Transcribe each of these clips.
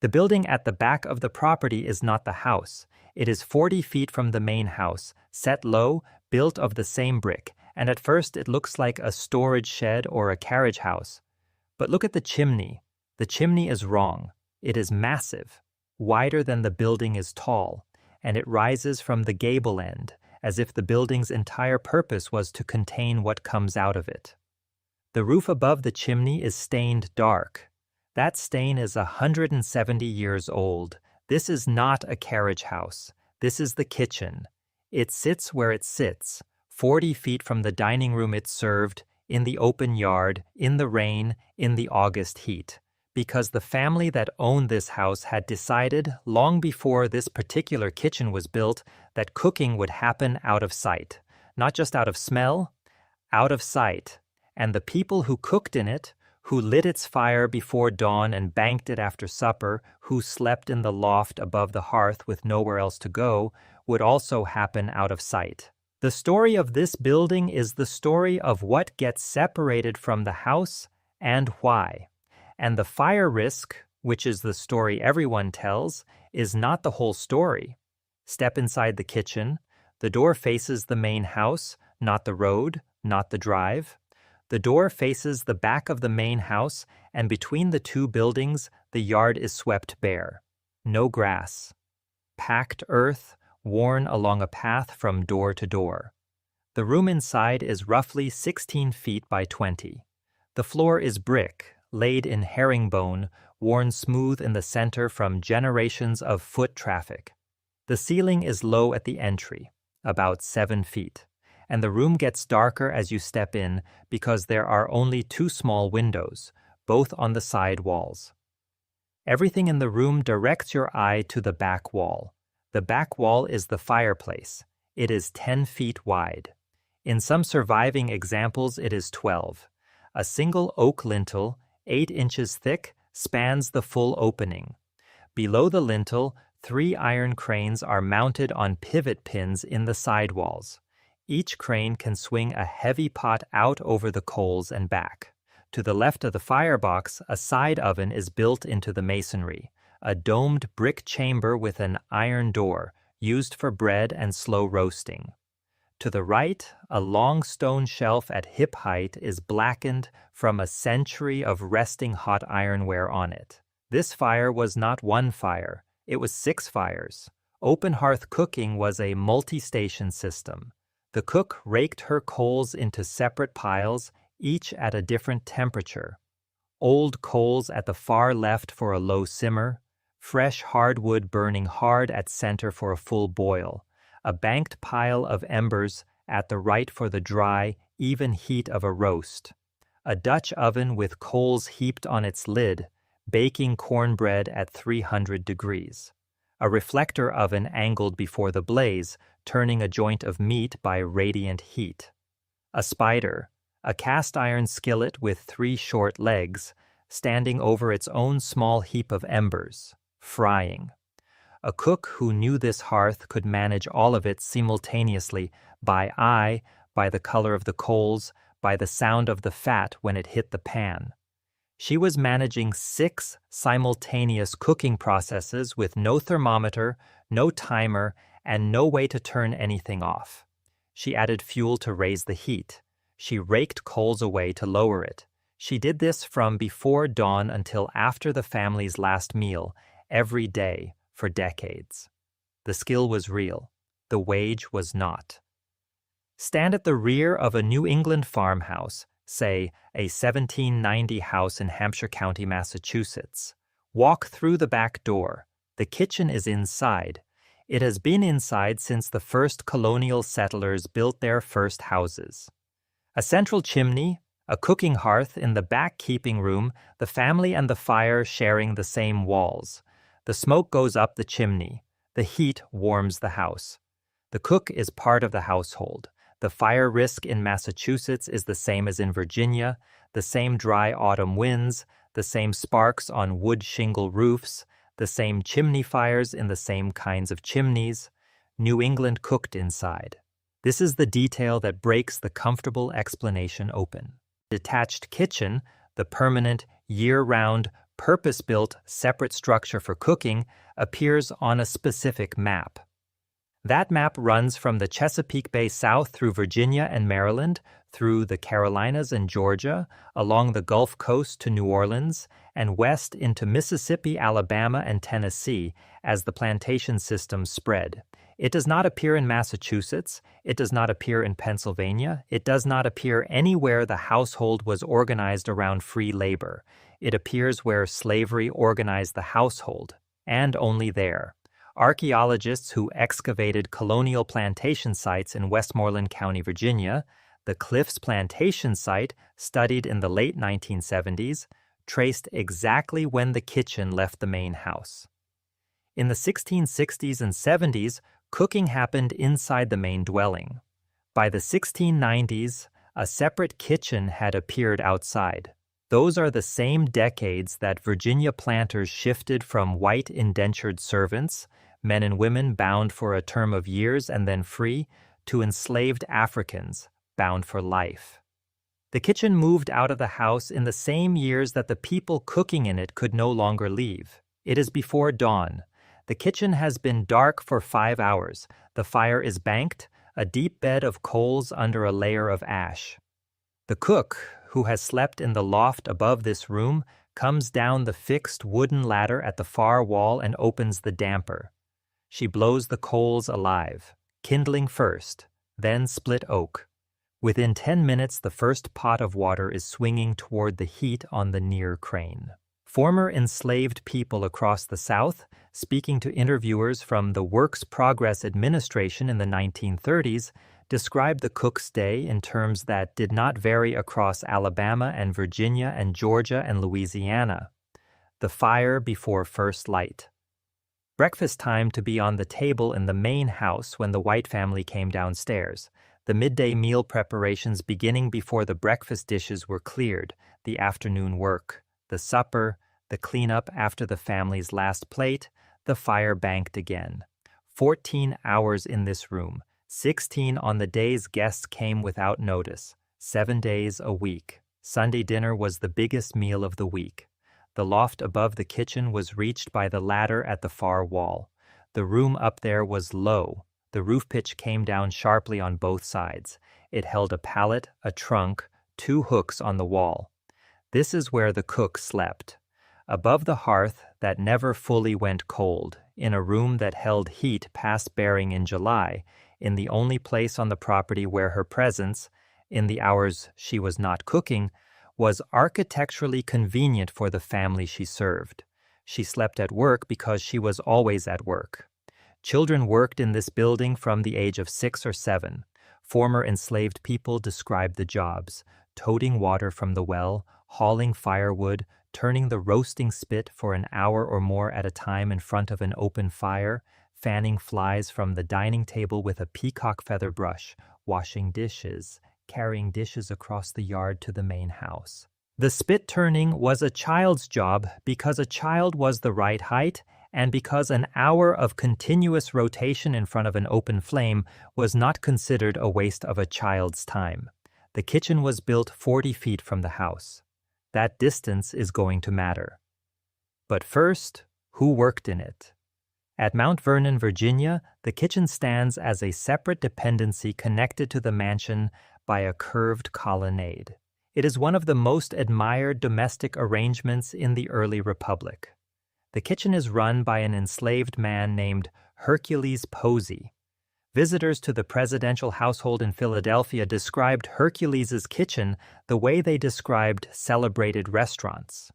The building at the back of the property is not the house. It is 40 feet from the main house, set low, built of the same brick, and at first it looks like a storage shed or a carriage house. But look at the chimney. The chimney is wrong. It is massive, wider than the building is tall, and it rises from the gable end, as if the building's entire purpose was to contain what comes out of it. The roof above the chimney is stained dark. That stain is 170 years old. This is not a carriage house. This is the kitchen. It sits where it sits, 40 feet from the dining room it served, in the open yard, in the rain, in the August heat, because the family that owned this house had decided, long before this particular kitchen was built, that cooking would happen out of sight. Not just out of smell, out of sight. And the people who cooked in it, who lit its fire before dawn and banked it after supper, who slept in the loft above the hearth with nowhere else to go, would also happen out of sight. The story of this building is the story of what gets separated from the house and why. And the fire risk, which is the story everyone tells, is not the whole story. Step inside the kitchen. The door faces the main house, not the road, not the drive. The door faces the back of the main house, and between the two buildings, the yard is swept bare. No grass. Packed earth, worn along a path from door to door. The room inside is roughly 16 feet by 20. The floor is brick, laid in herringbone, worn smooth in the center from generations of foot traffic. The ceiling is low at the entry, about 7 feet. And the room gets darker as you step in because there are only 2 small windows, both on the side walls. Everything in the room directs your eye to the back wall. The back wall is the fireplace. It is 10 feet wide. In some surviving examples, it is 12. A single oak lintel, 8 inches thick, spans the full opening. Below the lintel, 3 iron cranes are mounted on pivot pins in the side walls. Each crane can swing a heavy pot out over the coals and back. To the left of the firebox, a side oven is built into the masonry, a domed brick chamber with an iron door, used for bread and slow roasting. To the right, a long stone shelf at hip height is blackened from a century of resting hot ironware on it. This fire was not one fire, it was 6 fires. Open hearth cooking was a multi-station system. The cook raked her coals into separate piles, each at a different temperature. Old coals at the far left for a low simmer, fresh hardwood burning hard at center for a full boil, a banked pile of embers at the right for the dry, even heat of a roast, a Dutch oven with coals heaped on its lid, baking cornbread at 300 degrees. A reflector oven angled before the blaze, turning a joint of meat by radiant heat. A spider, a cast iron skillet with 3 short legs, standing over its own small heap of embers, frying. A cook who knew this hearth could manage all of it simultaneously by eye, by the color of the coals, by the sound of the fat when it hit the pan. She was managing 6 simultaneous cooking processes with no thermometer, no timer, and no way to turn anything off. She added fuel to raise the heat. She raked coals away to lower it. She did this from before dawn until after the family's last meal, every day, for decades. The skill was real. The wage was not. Stand at the rear of a New England farmhouse, say a 1790 house in Hampshire County, Massachusetts. Walk through the back door. The kitchen is inside. It has been inside since the first colonial settlers built their first houses. A central chimney, a cooking hearth in the back keeping room, the family and the fire sharing the same walls. The smoke goes up the chimney. The heat warms the house. The cook is part of the household. The fire risk in Massachusetts is the same as in Virginia, the same dry autumn winds, the same sparks on wood shingle roofs, the same chimney fires in the same kinds of chimneys. New England cooked inside. This is the detail that breaks the comfortable explanation open. Detached kitchen, the permanent, year-round, purpose-built, separate structure for cooking appears on a specific map. That map runs from the Chesapeake Bay south through Virginia and Maryland, through the Carolinas and Georgia, along the Gulf Coast to New Orleans, and west into Mississippi, Alabama, and Tennessee as the plantation system spread. It does not appear in Massachusetts, it does not appear in Pennsylvania, it does not appear anywhere the household was organized around free labor. It appears where slavery organized the household, and only there. Archaeologists who excavated colonial plantation sites in Westmoreland County, Virginia, the Cliffs Plantation site, studied in the late 1970s, traced exactly when the kitchen left the main house. In the 1660s and 70s, cooking happened inside the main dwelling. By the 1690s, a separate kitchen had appeared outside. Those are the same decades that Virginia planters shifted from white indentured servants, men and women bound for a term of years and then free, to enslaved Africans bound for life. The kitchen moved out of the house in the same years that the people cooking in it could no longer leave. It is before dawn. The kitchen has been dark for 5 hours. The fire is banked, a deep bed of coals under a layer of ash. The cook, who has slept in the loft above this room, comes down the fixed wooden ladder at the far wall and opens the damper. She blows the coals alive, kindling first, then split oak. Within 10 minutes, the first pot of water is swinging toward the heat on the near crane. Former enslaved people across the South, speaking to interviewers from the Works Progress Administration in the 1930s, described the cook's day in terms that did not vary across Alabama and Virginia and Georgia and Louisiana. The fire before first light. Breakfast time to be on the table in the main house when the White family came downstairs. The midday meal preparations beginning before the breakfast dishes were cleared, the afternoon work, the supper, the cleanup after the family's last plate, the fire banked again. 14 hours in this room, 16 on the days guests came without notice, 7 days a week. Sunday dinner was the biggest meal of the week. The loft above the kitchen was reached by the ladder at the far wall. The room up there was low. The roof pitch came down sharply on both sides. It held a pallet, a trunk, 2 hooks on the wall. This is where the cook slept. Above the hearth that never fully went cold, in a room that held heat past bearing in July, in the only place on the property where her presence, in the hours she was not cooking, was architecturally convenient for the family she served. She slept at work because she was always at work. Children worked in this building from the age of 6 or 7. Former enslaved people described the jobs: toting water from the well, hauling firewood, turning the roasting spit for an hour or more at a time in front of an open fire, fanning flies from the dining table with a peacock feather brush, washing dishes, carrying dishes across the yard to the main house. The spit turning was a child's job because a child was the right height and because an hour of continuous rotation in front of an open flame was not considered a waste of a child's time. The kitchen was built 40 feet from the house. That distance is going to matter. But first, who worked in it? At Mount Vernon, Virginia, the kitchen stands as a separate dependency connected to the mansion by a curved colonnade. It is one of the most admired domestic arrangements in the early republic. The kitchen is run by an enslaved man named Hercules Posey. Visitors to the presidential household in Philadelphia described Hercules's kitchen the way they described celebrated restaurants.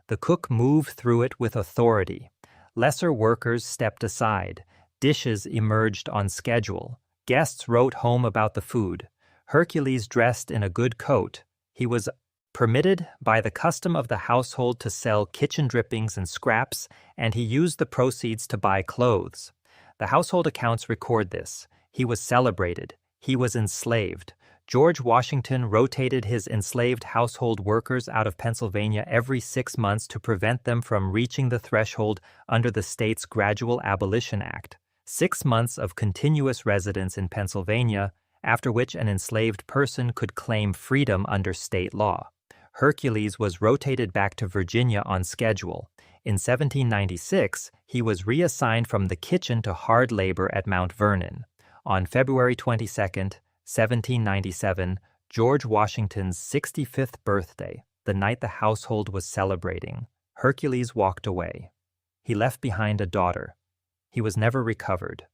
The cook moved through it with authority. Lesser workers stepped aside. Dishes emerged on schedule. Guests wrote home about the food. Hercules dressed in a good coat. He was permitted by the custom of the household to sell kitchen drippings and scraps, and he used the proceeds to buy clothes. The household accounts record this. He was celebrated. He was enslaved. George Washington rotated his enslaved household workers out of Pennsylvania every 6 months to prevent them from reaching the threshold under the state's Gradual Abolition Act. 6 months of continuous residence in Pennsylvania, after which an enslaved person could claim freedom under state law. Hercules was rotated back to Virginia on schedule. In 1796, he was reassigned from the kitchen to hard labor at Mount Vernon. On February 22, 1797, George Washington's 65th birthday, the night the household was celebrating, Hercules walked away. He left behind a daughter. He was never recovered.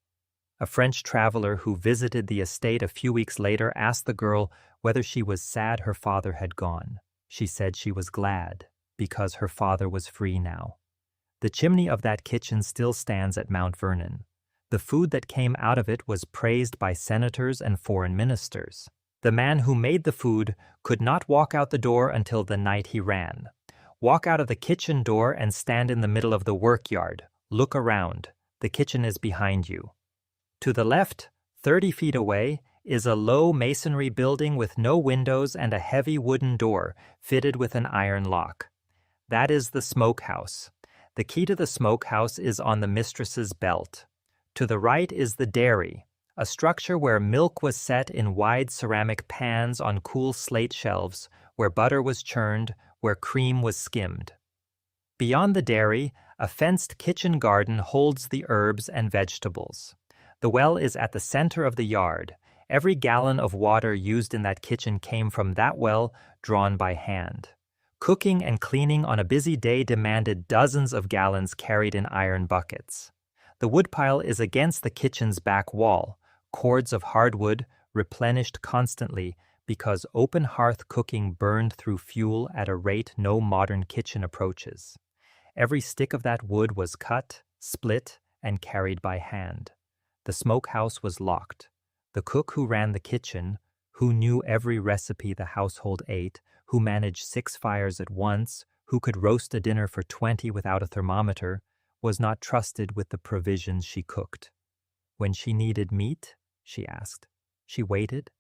A French traveler who visited the estate a few weeks later asked the girl whether she was sad her father had gone. She said she was glad, because her father was free now. The chimney of that kitchen still stands at Mount Vernon. The food that came out of it was praised by senators and foreign ministers. The man who made the food could not walk out the door until the night he ran. Walk out of the kitchen door and stand in the middle of the workyard. Look around. The kitchen is behind you. To the left, 30 feet away, is a low masonry building with no windows and a heavy wooden door fitted with an iron lock. That is the smokehouse. The key to the smokehouse is on the mistress's belt. To the right is the dairy, a structure where milk was set in wide ceramic pans on cool slate shelves, where butter was churned, where cream was skimmed. Beyond the dairy, a fenced kitchen garden holds the herbs and vegetables. The well is at the center of the yard. Every gallon of water used in that kitchen came from that well, drawn by hand. Cooking and cleaning on a busy day demanded dozens of gallons carried in iron buckets. The woodpile is against the kitchen's back wall, cords of hardwood replenished constantly because open hearth cooking burned through fuel at a rate no modern kitchen approaches. Every stick of that wood was cut, split, and carried by hand. The smokehouse was locked. The cook who ran the kitchen, who knew every recipe the household ate, who managed 6 fires at once, who could roast a dinner for 20 without a thermometer, was not trusted with the provisions she cooked. When she needed meat, she asked. She waited.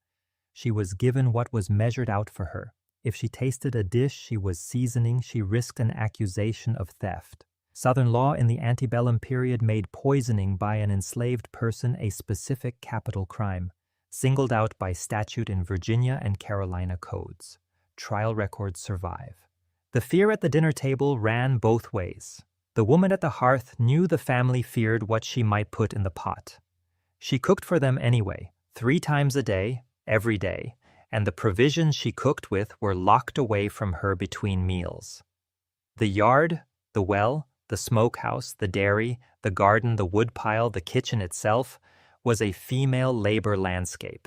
She was given what was measured out for her. If she tasted a dish she was seasoning, she risked an accusation of theft. Southern law in the antebellum period made poisoning by an enslaved person a specific capital crime, singled out by statute in Virginia and Carolina codes. Trial records survive. The fear at the dinner table ran both ways. The woman at the hearth knew the family feared what she might put in the pot. She cooked for them anyway, 3 times a day, every day, and the provisions she cooked with were locked away from her between meals. The yard, the well, the smokehouse, the dairy, the garden, the woodpile, the kitchen itself was a female labor landscape,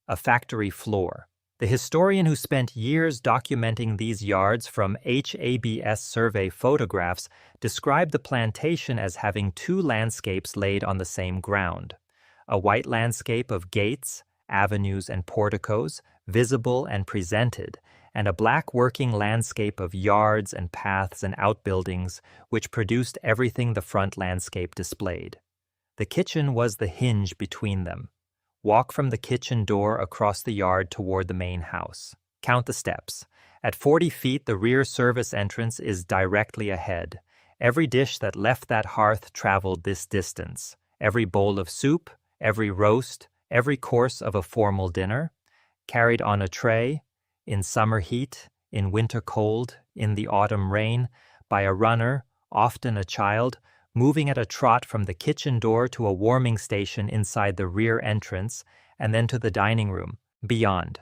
a factory floor. The historian who spent years documenting these yards from HABS survey photographs described the plantation as having 2 landscapes laid on the same ground. A white landscape of gates, avenues, and porticos, visible and presented, and a black working landscape of yards and paths and outbuildings, which produced everything the front landscape displayed. The kitchen was the hinge between them. Walk from the kitchen door across the yard toward the main house. Count the steps. At 40 feet, the rear service entrance is directly ahead. Every dish that left that hearth traveled this distance. Every bowl of soup, every roast, every course of a formal dinner, carried on a tray, in summer heat, in winter cold, in the autumn rain, by a runner, often a child, moving at a trot from the kitchen door to a warming station inside the rear entrance, and then to the dining room, beyond.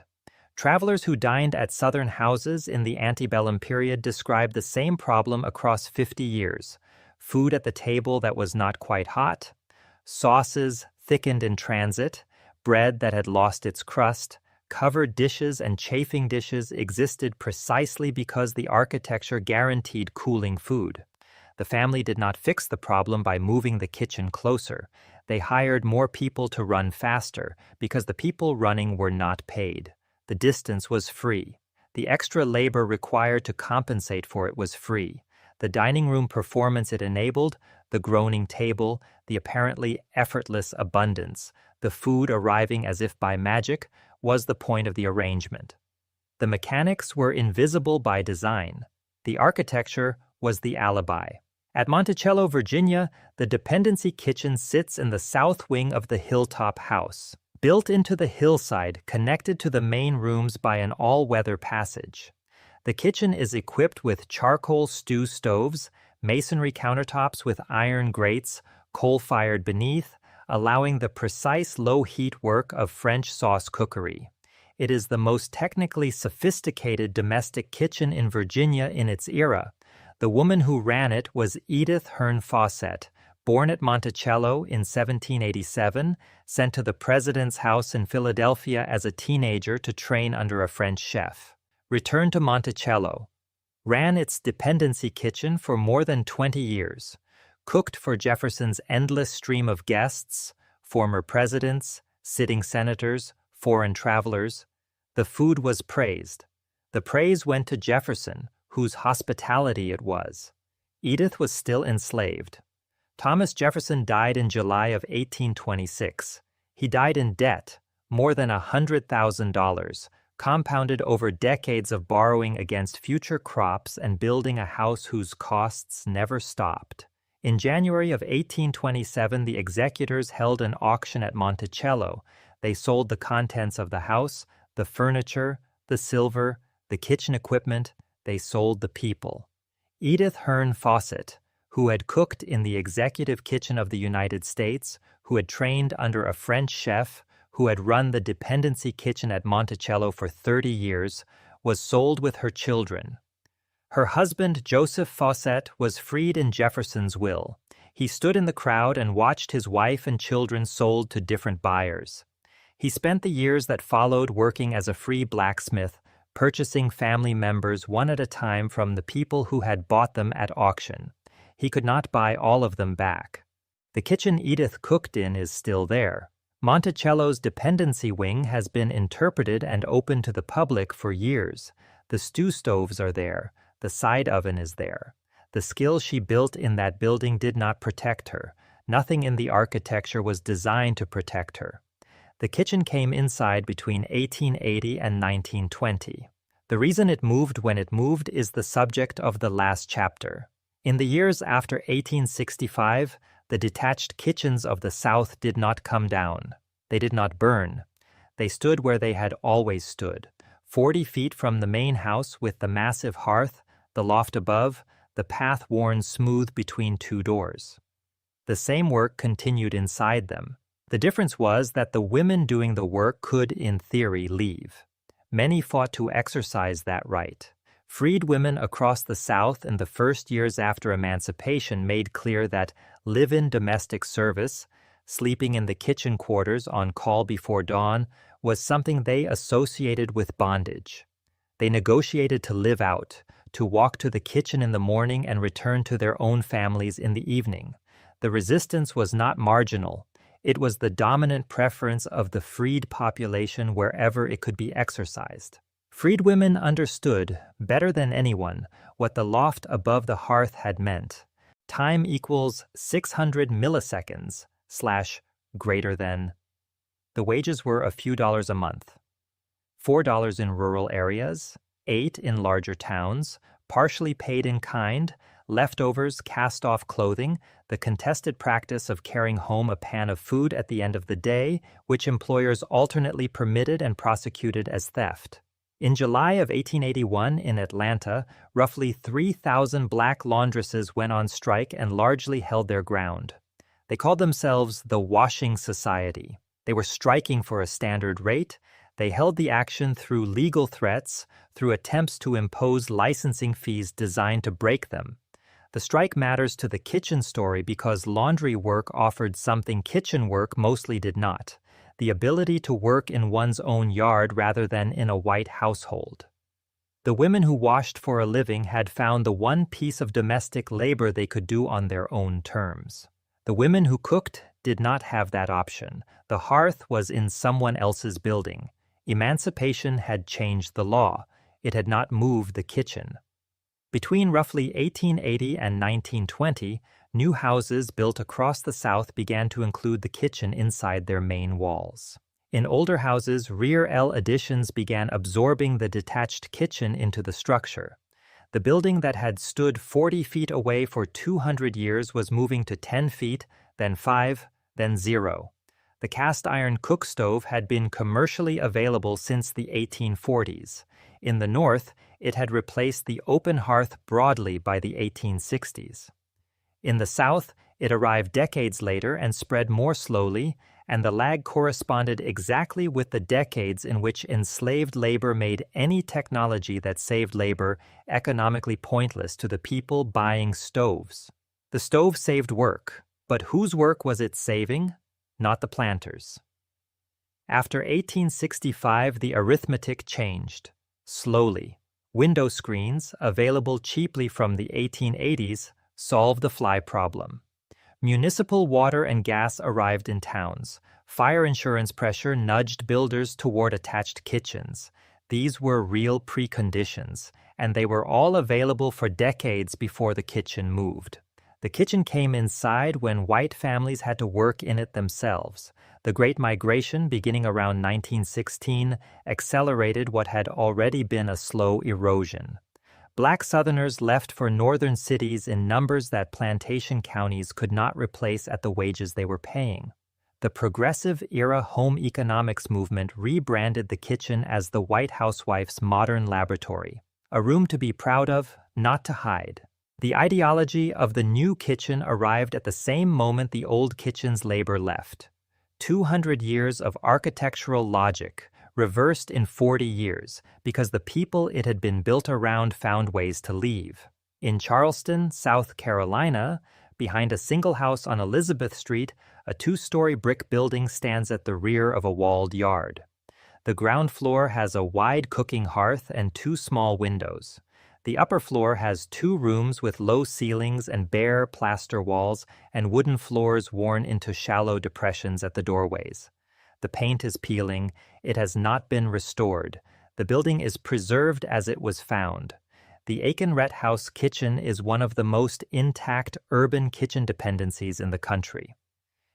Travelers who dined at Southern houses in the antebellum period described the same problem across 50 years. Food at the table that was not quite hot, sauces thickened in transit, bread that had lost its crust, covered dishes and chafing dishes existed precisely because the architecture guaranteed cooling food. The family did not fix the problem by moving the kitchen closer. They hired more people to run faster because the people running were not paid. The distance was free. The extra labor required to compensate for it was free. The dining room performance it enabled, the groaning table, the apparently effortless abundance, the food arriving as if by magic, was the point of the arrangement. The mechanics were invisible by design. The architecture was the alibi. At Monticello, Virginia, the dependency kitchen sits in the south wing of the hilltop house, built into the hillside, connected to the main rooms by an all-weather passage. The kitchen is equipped with charcoal stew stoves, masonry countertops with iron grates, coal-fired beneath, allowing the precise low-heat work of French sauce cookery. It is the most technically sophisticated domestic kitchen in Virginia in its era. The woman who ran it was Edith Hern Fossett, born at Monticello in 1787, sent to the president's house in Philadelphia as a teenager to train under a French chef. Returned to Monticello. Ran its dependency kitchen for more than 20 years. Cooked for Jefferson's endless stream of guests, former presidents, sitting senators, foreign travelers. The food was praised. The praise went to Jefferson, whose hospitality it was. Edith was still enslaved. Thomas Jefferson died in July of 1826. He died in debt, more than $100,000, compounded over decades of borrowing against future crops and building a house whose costs never stopped. In January of 1827, the executors held an auction at Monticello. They sold the contents of the house, the furniture, the silver, the kitchen equipment. They sold the people. Edith Hern Fossett, who had cooked in the executive kitchen of the United States, who had trained under a French chef, who had run the dependency kitchen at Monticello for 30 years, was sold with her children. Her husband, Joseph Fossett, was freed in Jefferson's will. He stood in the crowd and watched his wife and children sold to different buyers. He spent the years that followed working as a free blacksmith, purchasing family members one at a time from the people who had bought them at auction. He could not buy all of them back. The kitchen Edith cooked in is still there. Monticello's dependency wing has been interpreted and open to the public for years. The stew stoves are there. The side oven is there. The skill she built in that building did not protect her. Nothing in the architecture was designed to protect her. The kitchen came inside between 1880 and 1920. The reason it moved when it moved is the subject of the last chapter. In the years after 1865, the detached kitchens of the South did not come down. They did not burn. They stood where they had always stood, 40 feet from the main house with the massive hearth, the loft above, the path worn smooth between two doors. The same work continued inside them. The difference was that the women doing the work could, in theory, leave. Many fought to exercise that right. Freed women across the South in the first years after Emancipation made clear that live-in domestic service, sleeping in the kitchen quarters on call before dawn, was something they associated with bondage. They negotiated to live out, to walk to the kitchen in the morning and return to their own families in the evening. The resistance was not marginal. It was the dominant preference of the freed population wherever it could be exercised. Freed women understood, better than anyone, what the loft above the hearth had meant. Time equals 600 milliseconds / greater than. The wages were a few dollars a month. $4 in rural areas, $8 in larger towns, partially paid in kind, leftovers, cast-off clothing, the contested practice of carrying home a pan of food at the end of the day, which employers alternately permitted and prosecuted as theft. In July of 1881 in Atlanta, roughly 3,000 black laundresses went on strike and largely held their ground. They called themselves the Washing Society. They were striking for a standard rate. They held the action through legal threats, through attempts to impose licensing fees designed to break them. The strike matters to the kitchen story because laundry work offered something kitchen work mostly did not: the ability to work in one's own yard rather than in a white household. The women who washed for a living had found the one piece of domestic labor they could do on their own terms. The women who cooked did not have that option. The hearth was in someone else's building. Emancipation had changed the law. It had not moved the kitchen. Between roughly 1880 and 1920, new houses built across the South began to include the kitchen inside their main walls. In older houses, rear L additions began absorbing the detached kitchen into the structure. The building that had stood 40 feet away for 200 years was moving to 10 feet, then 5, then 0. The cast iron cook stove had been commercially available since the 1840s. In the North, it had replaced the open hearth broadly by the 1860s. In the South, it arrived decades later and spread more slowly, and the lag corresponded exactly with the decades in which enslaved labor made any technology that saved labor economically pointless to the people buying stoves. The stove saved work, but whose work was it saving? Not the planters. After 1865, the arithmetic changed. Slowly. Window screens, available cheaply from the 1880s, solved the fly problem. Municipal water and gas arrived in towns. Fire insurance pressure nudged builders toward attached kitchens. These were real preconditions, and they were all available for decades before the kitchen moved. The kitchen came inside when white families had to work in it themselves. The Great Migration, beginning around 1916, accelerated what had already been a slow erosion. Black Southerners left for northern cities in numbers that plantation counties could not replace at the wages they were paying. The progressive-era home economics movement rebranded the kitchen as the white housewife's modern laboratory, a room to be proud of, not to hide. The ideology of the new kitchen arrived at the same moment the old kitchen's labor left. 200 years of architectural logic, reversed in 40 years, because the people it had been built around found ways to leave. In Charleston, South Carolina, behind a single house on Elizabeth Street, a 2-story brick building stands at the rear of a walled yard. The ground floor has a wide cooking hearth and 2 small windows. The upper floor has 2 rooms with low ceilings and bare plaster walls and wooden floors worn into shallow depressions at the doorways. The paint is peeling. It has not been restored. The building is preserved as it was found. The Aiken-Rhett House kitchen is one of the most intact urban kitchen dependencies in the country.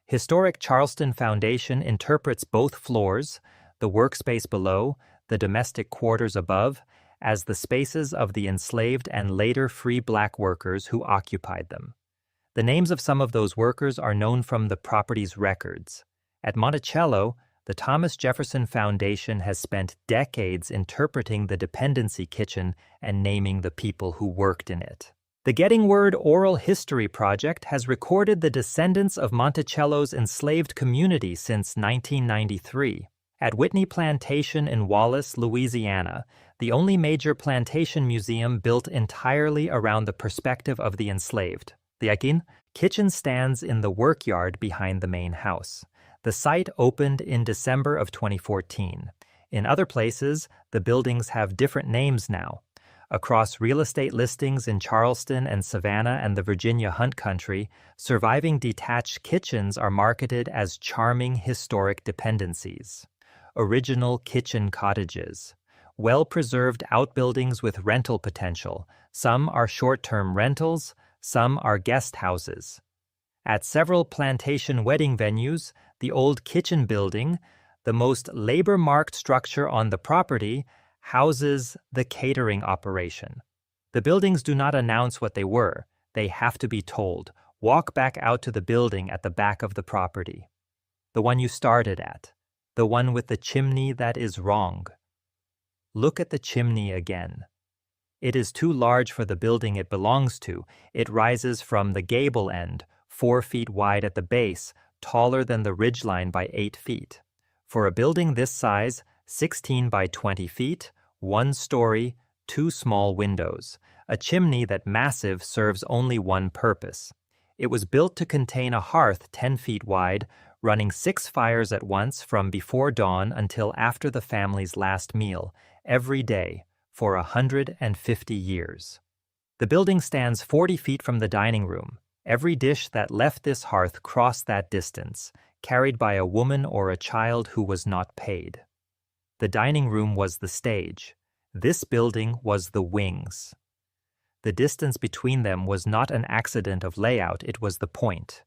Historic Charleston Foundation interprets both floors, the workspace below, the domestic quarters above, as the spaces of the enslaved and later free black workers who occupied them. The names of some of those workers are known from the property's records. At Monticello, the Thomas Jefferson Foundation has spent decades interpreting the dependency kitchen and naming the people who worked in it. The Getting Word Oral History Project has recorded the descendants of Monticello's enslaved community since 1993. At Whitney Plantation in Wallace, Louisiana, the only major plantation museum built entirely around the perspective of the enslaved, the Aiken kitchen stands in the workyard behind the main house. The site opened in December of 2014. In other places, the buildings have different names now. Across real estate listings in Charleston and Savannah and the Virginia Hunt Country, surviving detached kitchens are marketed as charming historic dependencies. Original kitchen cottages. Well-preserved outbuildings with rental potential. Some are short-term rentals, some are guest houses. At several plantation wedding venues, the old kitchen building, the most labor-marked structure on the property, houses the catering operation. The buildings do not announce what they were. They have to be told. Walk back out to the building at the back of the property. The one you started at. The one with the chimney that is wrong. Look at the chimney again. It is too large for the building it belongs to. It rises from the gable end, 4 feet wide at the base, taller than the ridgeline by 8 feet. For a building this size, 16 by 20 feet, 1 story, 2 small windows. A chimney that massive serves only one purpose. It was built to contain a hearth 10 feet wide, running 6 fires at once from before dawn until after the family's last meal, every day, for 150 years. The building stands 40 feet from the dining room. Every dish that left this hearth crossed that distance, carried by a woman or a child who was not paid. The dining room was the stage. This building was the wings. The distance between them was not an accident of layout, it was the point.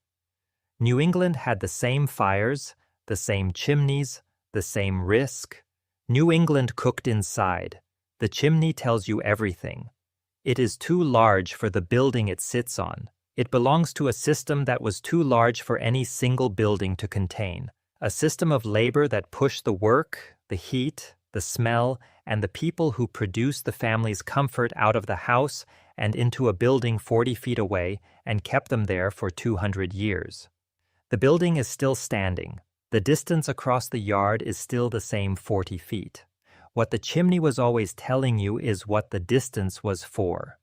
New England had the same fires, the same chimneys, the same risk. New England cooked inside. The chimney tells you everything. It is too large for the building it sits on. It belongs to a system that was too large for any single building to contain. A system of labor that pushed the work, the heat, the smell, and the people who produced the family's comfort out of the house and into a building 40 feet away and kept them there for 200 years. The building is still standing. The distance across the yard is still the same 40 feet. What the chimney was always telling you is what the distance was for.